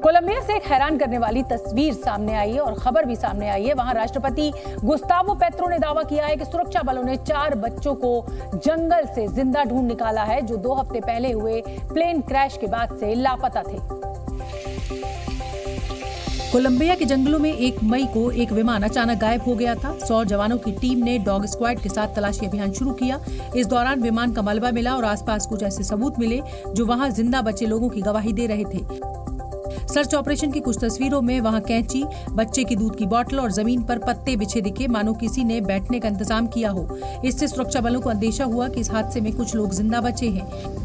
Colombia से एक हैरान करने वाली तस्वीर सामने आई है और खबर भी सामने आई है। वहां राष्ट्रपति गुस्तावो पेट्रो ने दावा किया है कि सुरक्षा बलों ने 4 बच्चों को जंगल से जिंदा ढूंढ निकाला है, जो 2 हफ्ते पहले हुए प्लेन क्रैश के बाद से लापता थे। कोलंबिया के जंगलों में 1 मई को एक विमान अचानक गायब हो गया था। 100 जवानों की टीम ने डॉग स्क्वाड के साथ तलाशी अभियान शुरू किया। इस दौरान विमान का मलबा मिला और आसपास कुछ ऐसे सबूत मिले जो वहां जिंदा बचे लोगों की गवाही दे रहे थे। सर्च ऑपरेशन की कुछ तस्वीरों में वहां कैंची, बच्चे की दूध की बोतल और जमीन पर पत्ते बिछे दिखे, मानो किसी ने बैठने का इंतजाम किया हो। इससे सुरक्षा बलों को अंदेशा हुआ कि इस हादसे में कुछ लोग जिंदा बचे हैं।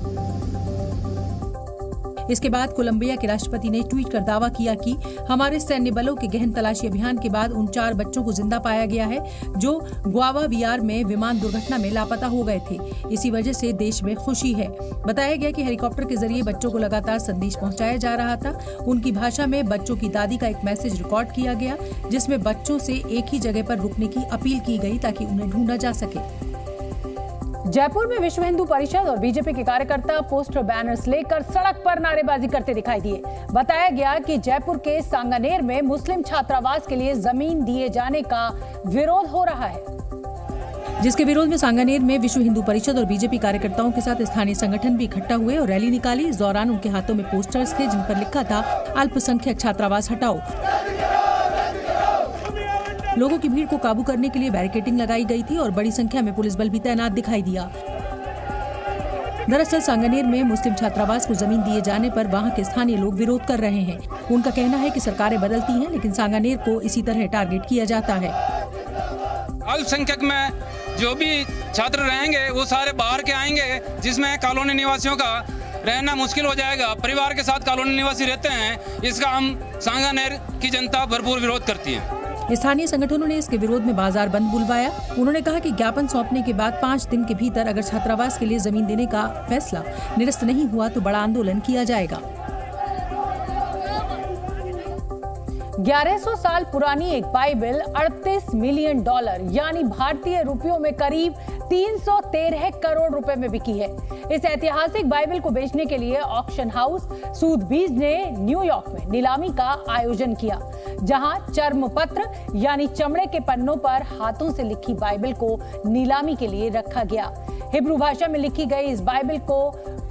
इसके बाद कोलंबिया के राष्ट्रपति ने ट्वीट कर दावा किया कि हमारे सैन्य बलों के गहन तलाशी अभियान के बाद उन 4 बच्चों को जिंदा पाया गया है जो ग्वावावियार में विमान दुर्घटना में लापता हो गए थे। इसी वजह से देश में खुशी है। बताया गया कि हेलीकॉप्टर के जरिए बच्चों को लगातार संदेश पहुंचाया जा रहा था। उनकी भाषा में बच्चों की दादी का एक मैसेज रिकॉर्ड किया गया, जिसमें बच्चों से एक ही जगह पर रुकने की अपील की गई ताकि उन्हें ढूंढा जा सके। जयपुर में विश्व हिंदू परिषद और बीजेपी के कार्यकर्ता पोस्टर बैनर्स लेकर सड़क पर नारेबाजी करते दिखाई दिए। बताया गया कि जयपुर के सांगानेर में मुस्लिम छात्रावास के लिए जमीन दिए जाने का विरोध हो रहा है, जिसके विरोध में सांगानेर में विश्व हिंदू परिषद और बीजेपी कार्यकर्ताओं के साथ स्थानीय संगठन भी इकट्ठा हुए और रैली निकाली। इस दौरान उनके हाथों में पोस्टर्स थे जिन पर लिखा था अल्पसंख्यक छात्रावास हटाओ। लोगों की भीड़ को काबू करने के लिए बैरिकेडिंग लगाई गई थी और बड़ी संख्या में पुलिस बल भी तैनात दिखाई दिया। दरअसल सांगानेर में मुस्लिम छात्रावास को जमीन दिए जाने पर वहां के स्थानीय लोग विरोध कर रहे हैं। उनका कहना है कि सरकारें बदलती हैं, लेकिन सांगानेर को इसी तरह टारगेट किया जाता है। अल्पसंख्यक में जो भी छात्र रहेंगे वो सारे बाहर के आएंगे, जिसमें कॉलोनी निवासियों का रहना मुश्किल हो जाएगा। परिवार के साथ कॉलोनी निवासी रहते हैं, इसका हम सांगानेर की जनता भरपूर विरोध करती है। स्थानीय संगठनों ने इसके विरोध में बाजार बंद बुलवाया। उन्होंने कहा कि ज्ञापन सौंपने के बाद 5 दिन के भीतर अगर छात्रावास के लिए जमीन देने का फैसला निरस्त नहीं हुआ तो बड़ा आंदोलन किया जाएगा। 1100 साल पुरानी एक बाइबल $38 मिलियन यानी भारतीय रुपयों में करीब 313 करोड़ रुपए में बिकी है। इस ऐतिहासिक बाइबल को बेचने के लिए ऑक्शन हाउस सूथबीज ने न्यूयॉर्क में नीलामी का आयोजन किया, जहां चर्म पत्र यानी चमड़े के पन्नों पर हाथों से लिखी बाइबल को नीलामी के लिए रखा गया। हिब्रू भाषा में लिखी गई इस बाइबल को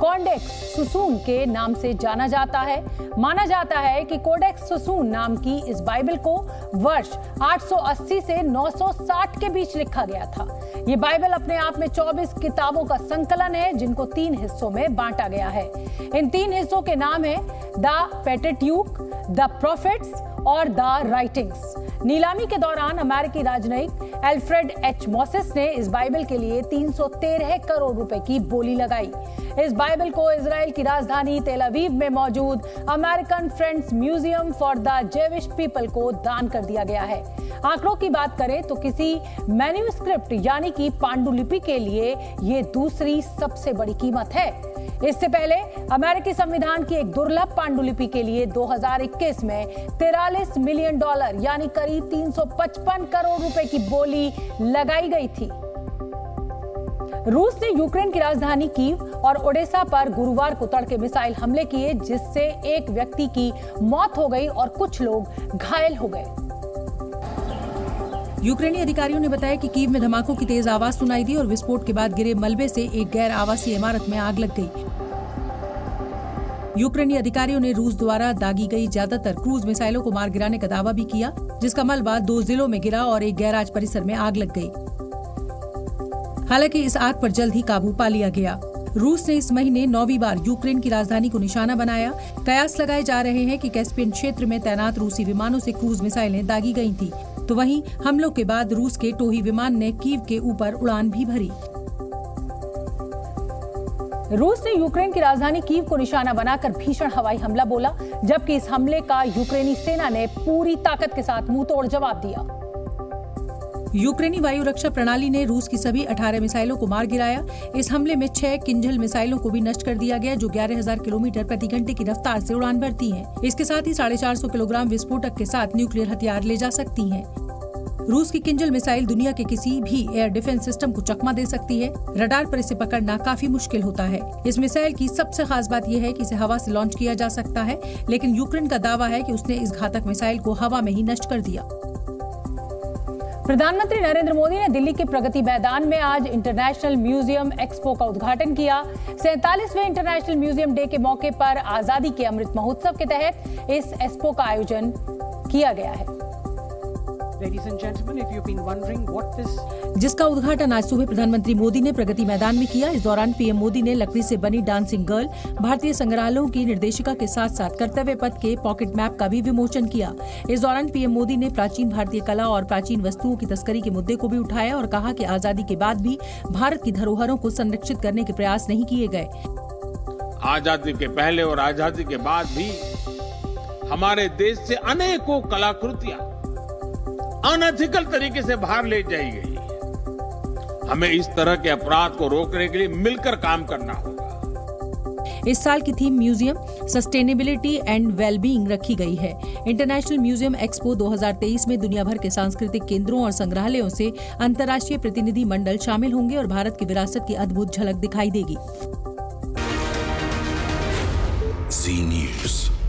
कोडेक्स सुसून के नाम से जाना जाता है। माना जाता है कि कोडेक्स सुसून नाम की इस बाइबल को वर्ष 880 से 960 के बीच लिखा गया था। ये बाइबल अपने आप में 24 किताबों का संकलन है, जिनको 3 हिस्सों में बांटा गया है। इन 3 हिस्सों के नाम है द पेंटेट्यूक, द प्रॉफिट्स और द राइटिंग्स। नीलामी के दौरान अमेरिकी राजनयिक एल्फ्रेड एच मॉसेस ने इस बाइबल के लिए 313 करोड़ रुपए की बोली लगाई। इस बाइबल को इजराइल की राजधानी तेल अवीव में मौजूद American friends museum for the Jewish people को दान कर दिया गया है। आंकड़ों की बात करें तो किसी मैन्यूस्क्रिप्ट यानी कि पांडुलिपि के लिए ये दूसरी सबसे बड़ी कीमत है। इससे पहले अमेरिकी संविधान की एक दुर्लभ पांडुलिपि के लिए 2021 में $43 मिलियन यानी करीब 355 करोड़ रुपए की बोली लगाई गई थी। रूस ने यूक्रेन की राजधानी कीव और ओडेसा पर गुरुवार को तड़के मिसाइल हमले किए, जिससे एक व्यक्ति की मौत हो गई और कुछ लोग घायल हो गए। यूक्रेनी अधिकारियों ने बताया कि कीव में धमाकों की तेज आवाज सुनाई दी और विस्फोट के बाद गिरे मलबे से एक गैर आवासीय इमारत में आग लग गई। यूक्रेनी अधिकारियों ने रूस द्वारा दागी गई ज्यादातर क्रूज मिसाइलों को मार गिराने का दावा भी किया, जिसका मलबा 2 जिलों में गिरा और एक गैराज परिसर में आग लग गई। हालांकि इस आग पर जल्द ही काबू पा लिया गया। रूस ने इस महीने 9वीं बार यूक्रेन की राजधानी को निशाना बनाया। कयास लगाए जा रहे हैं कि कैस्पियन क्षेत्र में तैनात रूसी विमानों से क्रूज मिसाइलें दागी गई थी। तो वहीं हमलों के बाद रूस के टोही विमान ने कीव के ऊपर उड़ान भी भरी। रूस ने यूक्रेन की राजधानी कीव को निशाना बनाकर भीषण हवाई हमला बोला, जबकि इस हमले का यूक्रेनी सेना ने पूरी ताकत के साथ मुंहतोड़ जवाब दिया। यूक्रेनी वायु रक्षा प्रणाली ने रूस की सभी 18 मिसाइलों को मार गिराया। इस हमले में 6 किंजल मिसाइलों को भी नष्ट कर दिया गया, जो 11,000 किलोमीटर प्रति घंटे की रफ्तार से उड़ान भरती हैं। इसके साथ ही 450 किलोग्राम विस्फोटक के साथ न्यूक्लियर हथियार ले जा सकती हैं। रूस की किंजल मिसाइल दुनिया के किसी भी एयर डिफेंस सिस्टम को चकमा दे सकती है। रडार पर इसे पकड़ना काफी मुश्किल होता है। इस मिसाइल की सबसे खास बात यह है कि इसे हवा से लॉन्च किया जा सकता है, लेकिन यूक्रेन का दावा है कि उसने इस घातक मिसाइल को हवा में ही नष्ट कर दिया। प्रधानमंत्री नरेंद्र मोदी ने दिल्ली के प्रगति मैदान में आज इंटरनेशनल म्यूजियम एक्सपो का उद्घाटन किया। 47वें इंटरनेशनल म्यूजियम डे के मौके पर आजादी के अमृत महोत्सव के तहत इस एक्सपो का आयोजन किया गया है। जिसका उद्घाटन आज सुबह प्रधानमंत्री मोदी ने प्रगति मैदान में किया। इस दौरान पीएम मोदी ने लकड़ी से बनी डांसिंग गर्ल, भारतीय संग्रहालयों की निर्देशिका के साथ साथ कर्तव्य पथ के पॉकेट मैप का भी विमोचन किया। इस दौरान पीएम मोदी ने प्राचीन भारतीय कला और प्राचीन वस्तुओं की तस्करी के मुद्दे को भी उठाया और कहा कि आजादी के बाद भी भारत की धरोहरों को संरक्षित करने के प्रयास नहीं किए गए। आजादी के पहले और आजादी के बाद भी हमारे देश से अनेकों कलाकृतियां अनएथिकल तरीके से बाहर ले जाई गई। हमें इस तरह के अपराध को रोकने के लिए मिलकर काम करना होगा। इस साल की theme museum sustainability and wellbeing रखी गई है। इंटरनेशनल म्यूजियम एक्सपो 2023 में दुनिया भर के सांस्कृतिक केंद्रों और संग्रहालयों से अंतर्राष्ट्रीय प्रतिनिधि मंडल शामिल होंगे और भारत की विरासत की अद्भुत झलक दिखाई देगी। जी न्यूज़।